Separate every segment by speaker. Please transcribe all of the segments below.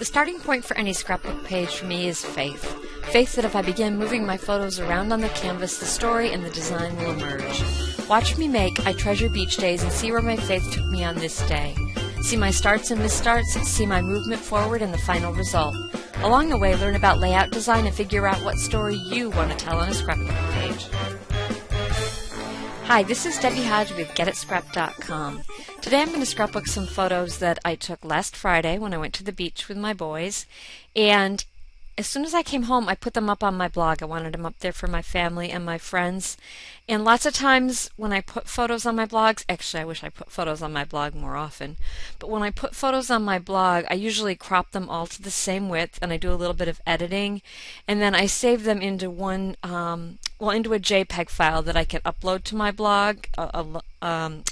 Speaker 1: The starting point for any scrapbook page for me is faith. Faith that if I begin moving my photos around on the canvas, the story and the design will emerge. Watch me make I Treasure Beach Days and see where my faith took me on this day. See my starts and misstarts, see my movement forward and the final result. Along the way, learn about layout design and figure out what story you want to tell on a scrapbook page. Hi, this is Debbie Hodge with GetItScrap.com. Today I'm going to scrapbook some photos that I took last Friday when I went to the beach with my boys. And as soon as I came home, I put them up on my blog. I wanted them up there for my family and my friends. And lots of times when I put photos on my blogs, actually I wish I put photos on my blog more often, but when I put photos on my blog, I usually crop them all to the same width and I do a little bit of editing. And then I save them into into a JPEG file that I can upload to my blog, a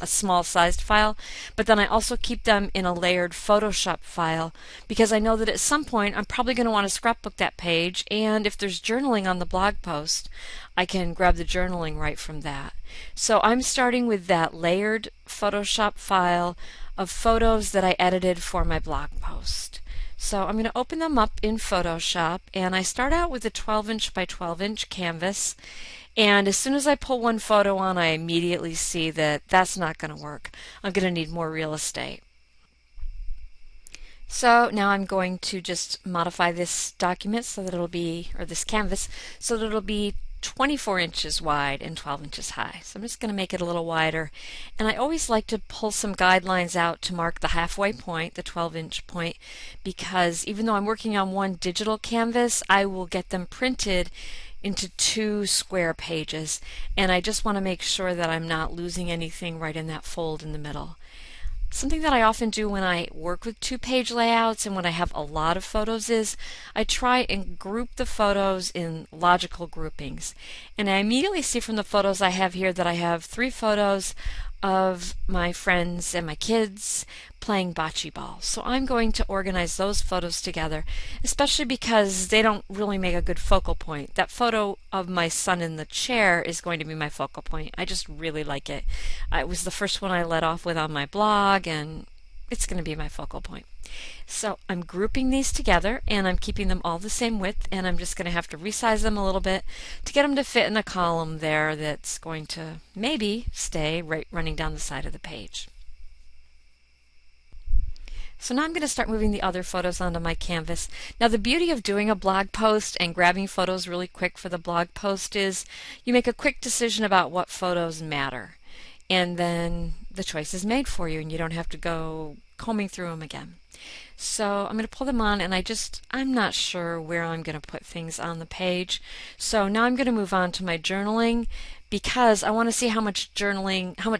Speaker 1: small sized file, but then I also keep them in a layered Photoshop file because I know that at some point I'm probably going to want to scrapbook that page, and if there's journaling on the blog post, I can grab the journaling right from that. So I'm starting with that layered Photoshop file of photos that I edited for my blog post. So I'm going to open them up in Photoshop, and I start out with a 12-inch by 12-inch canvas, and as soon as I pull one photo on, I immediately see that that's not going to work. I'm going to need more real estate. So now I'm going to just modify this document so that it'll be, or this canvas, so that it'll be 24 inches wide and 12 inches high. So I'm just going to make it a little wider. And I always like to pull some guidelines out to mark the halfway point, the 12-inch point, because even though I'm working on one digital canvas, I will get them printed into two square pages. And I just want to make sure that I'm not losing anything right in that fold in the middle. Something that I often do when I work with two-page layouts and when I have a lot of photos is I try and group the photos in logical groupings. And I immediately see from the photos I have here that I have 3 photos of my friends and my kids playing bocce ball. So I'm going to organize those photos together, especially because they don't really make a good focal point. That photo of my son in the chair is going to be my focal point. I just really like it. It was the first one I led off with on my blog, and it's going to be my focal point. So I'm grouping these together, and I'm keeping them all the same width, and I'm just going to have to resize them a little bit to get them to fit in a column there that's going to maybe stay right running down the side of the page. So now I'm going to start moving the other photos onto my canvas. Now the beauty of doing a blog post and grabbing photos really quick for the blog post is you make a quick decision about what photos matter, and then the choice is made for you and you don't have to go combing through them again. So I'm going to pull them on, and I'm not sure where I'm going to put things on the page. So now I'm going to move on to my journaling because I want to see how much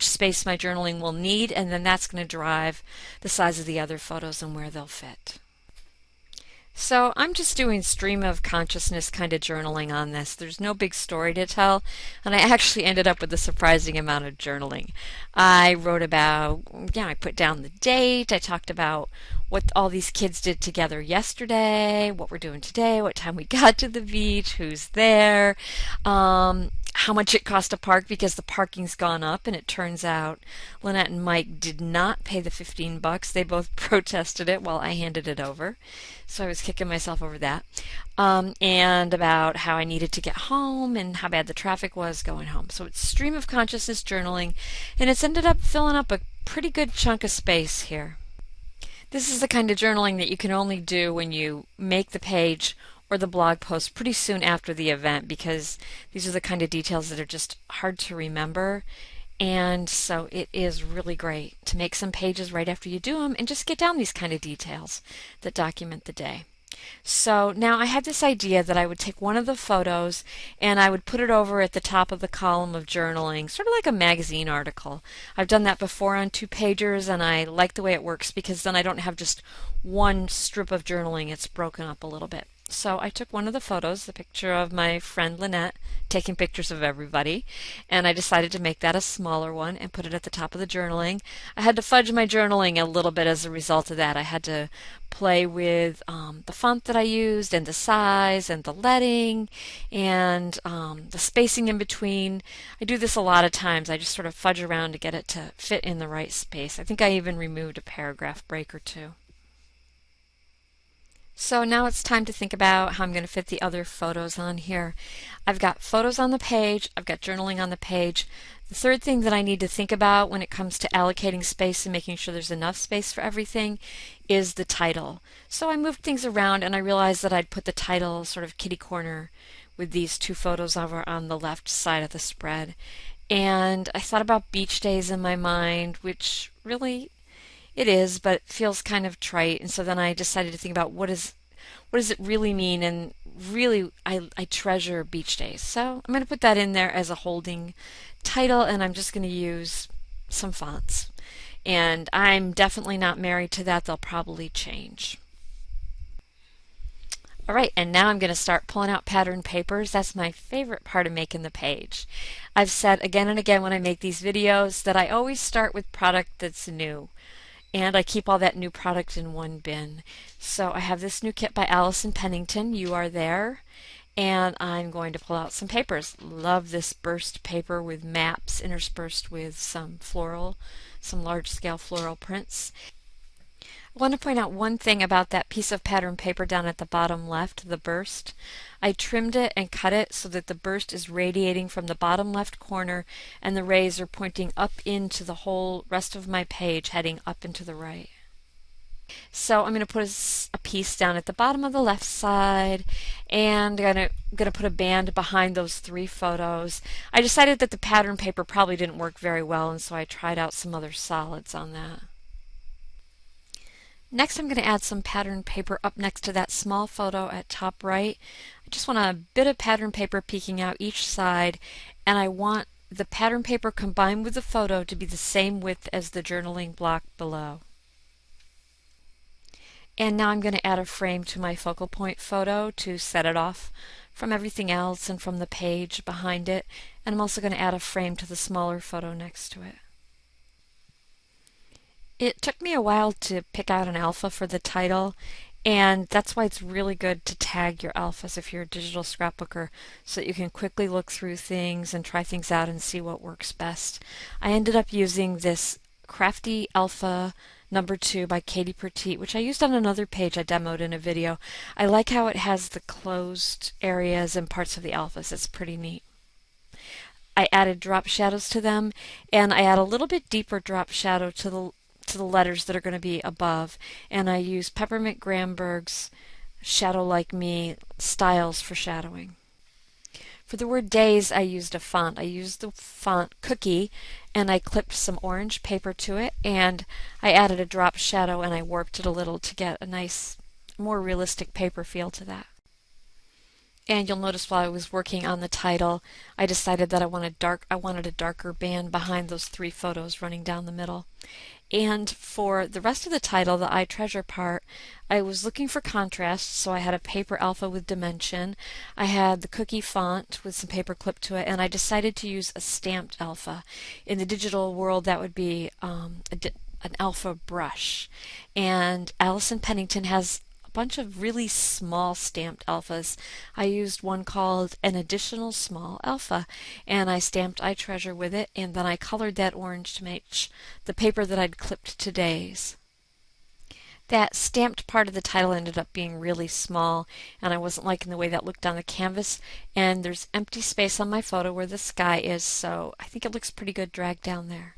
Speaker 1: space my journaling will need, and then that's going to drive the size of the other photos and where they'll fit. So I'm just doing stream of consciousness kind of journaling on this. There's no big story to tell, and I actually ended up with a surprising amount of journaling. I wrote about, I put down the date, I talked about what all these kids did together yesterday, what we're doing today, what time we got to the beach, who's there, how much it cost to park because the parking's gone up, and it turns out Lynette and Mike did not pay the $15. They both protested it while I handed it over. So I was kicking myself over that. And about how I needed to get home and how bad the traffic was going home. So it's stream of consciousness journaling, and it's ended up filling up a pretty good chunk of space here. This is the kind of journaling that you can only do when you make the page or the blog post pretty soon after the event, because these are the kind of details that are just hard to remember. And so it is really great to make some pages right after you do them and just get down these kind of details that document the day. So now I had this idea that I would take one of the photos and I would put it over at the top of the column of journaling, sort of like a magazine article. I've done that before on 2-pagers, and I like the way it works because then I don't have just one strip of journaling. It's broken up a little bit. So I took one of the photos, the picture of my friend Lynette, taking pictures of everybody, and I decided to make that a smaller one and put it at the top of the journaling. I had to fudge my journaling a little bit as a result of that. I had to play with the font that I used and the size and the leading and the spacing in between. I do this a lot of times. I just sort of fudge around to get it to fit in the right space. I think I even removed a paragraph break or two. So now it's time to think about how I'm going to fit the other photos on here. I've got photos on the page, I've got journaling on the page. The third thing that I need to think about when it comes to allocating space and making sure there's enough space for everything is the title. So I moved things around and I realized that I'd put the title sort of kitty corner with these two photos over on the left side of the spread. And I thought about beach days in my mind, which really it is, but it feels kind of trite. And so then I decided to think about what does it really mean? And really, I treasure beach days. So I'm going to put that in there as a holding title, and I'm just going to use some fonts. And I'm definitely not married to that. They'll probably change. All right, and now I'm going to start pulling out pattern papers. That's my favorite part of making the page. I've said again and again when I make these videos that I always start with product that's new. And I keep all that new product in one bin. So I have this new kit by Allison Pennington, You Are There, and I'm going to pull out some papers. Love this burst paper with maps interspersed with some large scale floral prints. I want to point out one thing about that piece of pattern paper down at the bottom left, the burst. I trimmed it and cut it so that the burst is radiating from the bottom left corner and the rays are pointing up into the whole rest of my page, heading up and to the right. So I'm going to put a piece down at the bottom of the left side, and I'm going to put a band behind those three photos. I decided that the pattern paper probably didn't work very well, and so I tried out some other solids on that. Next, I'm going to add some pattern paper up next to that small photo at top right. I just want a bit of pattern paper peeking out each side, and I want the pattern paper combined with the photo to be the same width as the journaling block below. And now I'm going to add a frame to my focal point photo to set it off from everything else and from the page behind it. And I'm also going to add a frame to the smaller photo next to it. It took me a while to pick out an alpha for the title, and that's why it's really good to tag your alphas if you're a digital scrapbooker so that you can quickly look through things and try things out and see what works best. I ended up using this Krafty Alpha number 2 by Katie Pertiet, which I used on another page I demoed in a video. I like how it has the closed areas and parts of the alphas. It's pretty neat. I added drop shadows to them, and I add a little bit deeper drop shadow to the letters that are going to be above, and I use Peppermint Gramberg's Shadow Like Me styles for shadowing. For the word days, I used a font. I used the font Cookie, and I clipped some orange paper to it, and I added a drop shadow and I warped it a little to get a nice, more realistic paper feel to that. And you'll notice while I was working on the title, I decided that I wanted a darker band behind those three photos running down the middle. And for the rest of the title, the I Treasure part, I was looking for contrast, so I had a paper alpha with dimension. I had the cookie font with some paper clipped to it, and I decided to use a stamped alpha. In the digital world, that would be an alpha brush. And Allison Pennington has a bunch of really small stamped alphas. I used one called an additional small alpha, and I stamped I Treasure with it, and then I colored that orange to match the paper that I'd clipped today's. That stamped part of the title ended up being really small, and I wasn't liking the way that looked on the canvas, and there's empty space on my photo where the sky is, so I think it looks pretty good dragged down there.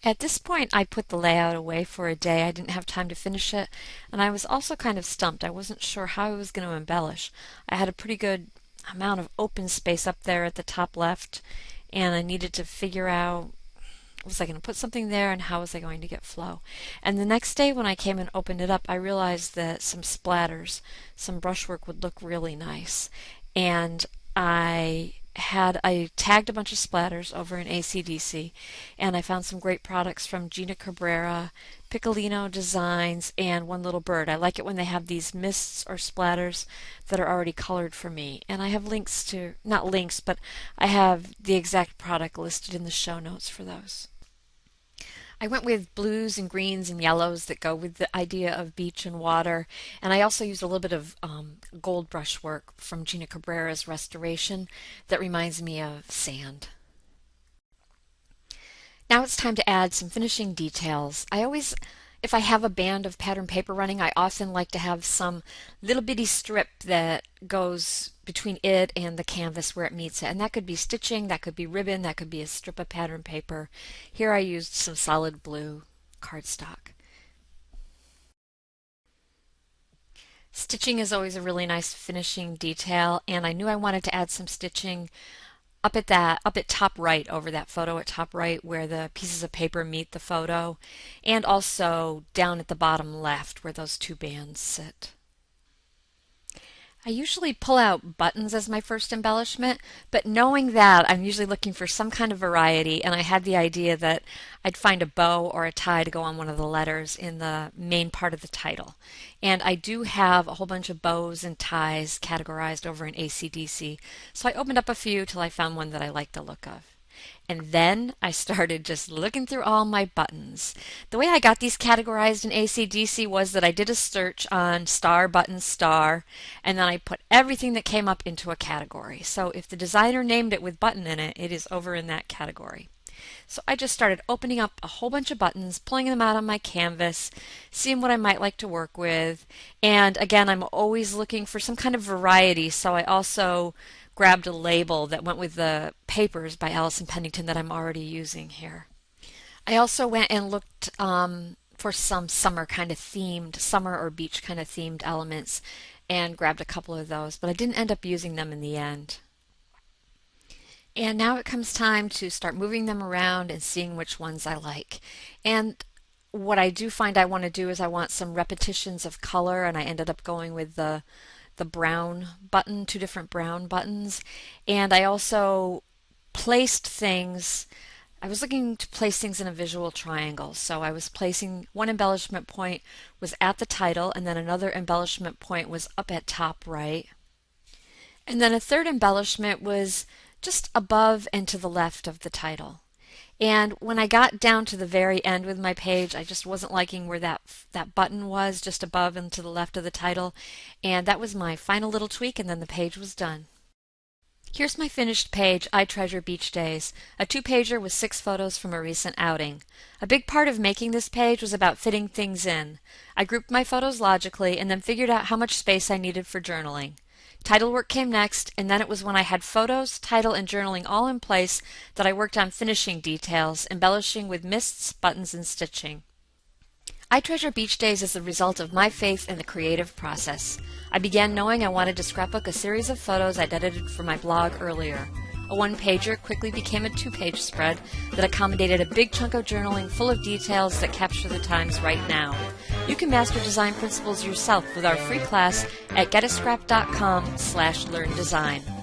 Speaker 1: At this point, I put the layout away for a day. I didn't have time to finish it, and I was also kind of stumped. I wasn't sure how I was going to embellish. I had a pretty good amount of open space up there at the top left, and I needed to figure out, was I going to put something there and how was I going to get flow? And the next day when I came and opened it up, I realized that some splatters, some brushwork would look really nice. And I tagged a bunch of splatters over in ACDC, and I found some great products from Gina Cabrera, Piccolina Designs, and One Little Bird. I like it when they have these mists or splatters that are already colored for me. And I have links to, not links, but I have the exact product listed in the show notes for those. I went with blues and greens and yellows that go with the idea of beach and water, and I also used a little bit of gold brush work from Gina Cabrera's Restoration that reminds me of sand. Now it's time to add some finishing details. I always If I have a band of pattern paper running, I often like to have some little bitty strip that goes between it and the canvas where it meets it. And that could be stitching, that could be ribbon, that could be a strip of pattern paper. Here I used some solid blue cardstock. Stitching is always a really nice finishing detail, and I knew I wanted to add some stitching up at top right over that photo at top right where the pieces of paper meet the photo, and also down at the bottom left where those two bands sit. I usually pull out buttons as my first embellishment, but knowing that, I'm usually looking for some kind of variety, and I had the idea that I'd find a bow or a tie to go on one of the letters in the main part of the title. And I do have a whole bunch of bows and ties categorized over in AC/DC, so I opened up a few till I found one that I liked the look of. And then I started just looking through all my buttons. The way I got these categorized in AC/DC was that I did a search on star, button, star, and then I put everything that came up into a category. So if the designer named it with button in it, it is over in that category. So I just started opening up a whole bunch of buttons, pulling them out on my canvas, seeing what I might like to work with. And again, I'm always looking for some kind of variety, so I also grabbed a label that went with the papers by Allison Pennington that I'm already using here. I also went and looked for some summer or beach kind of themed elements and grabbed a couple of those, but I didn't end up using them in the end. And now it comes time to start moving them around and seeing which ones I like. And what I do find I want to do is I want some repetitions of color, and I ended up going with the brown button, two different brown buttons. And I also placed things, I was looking to place things in a visual triangle. So I was placing one embellishment point was at the title, and then another embellishment point was up at top right. And then a third embellishment was just above and to the left of the title. And when I got down to the very end with my page, I just wasn't liking where that button was, just above and to the left of the title. And that was my final little tweak, and then the page was done. Here's my finished page, I Treasure Beach Days, a 2-pager with 6 photos from a recent outing. A big part of making this page was about fitting things in. I grouped my photos logically and then figured out how much space I needed for journaling. Title work came next, and then it was when I had photos, title, and journaling all in place that I worked on finishing details, embellishing with mists, buttons, and stitching. I Treasure Beach Days is the result of my faith in the creative process. I began knowing I wanted to scrapbook a series of photos I'd edited for my blog earlier. A 1-pager quickly became a 2-page spread that accommodated a big chunk of journaling full of details that capture the times right now. You can master design principles yourself with our free class at getascrap.com/learndesign.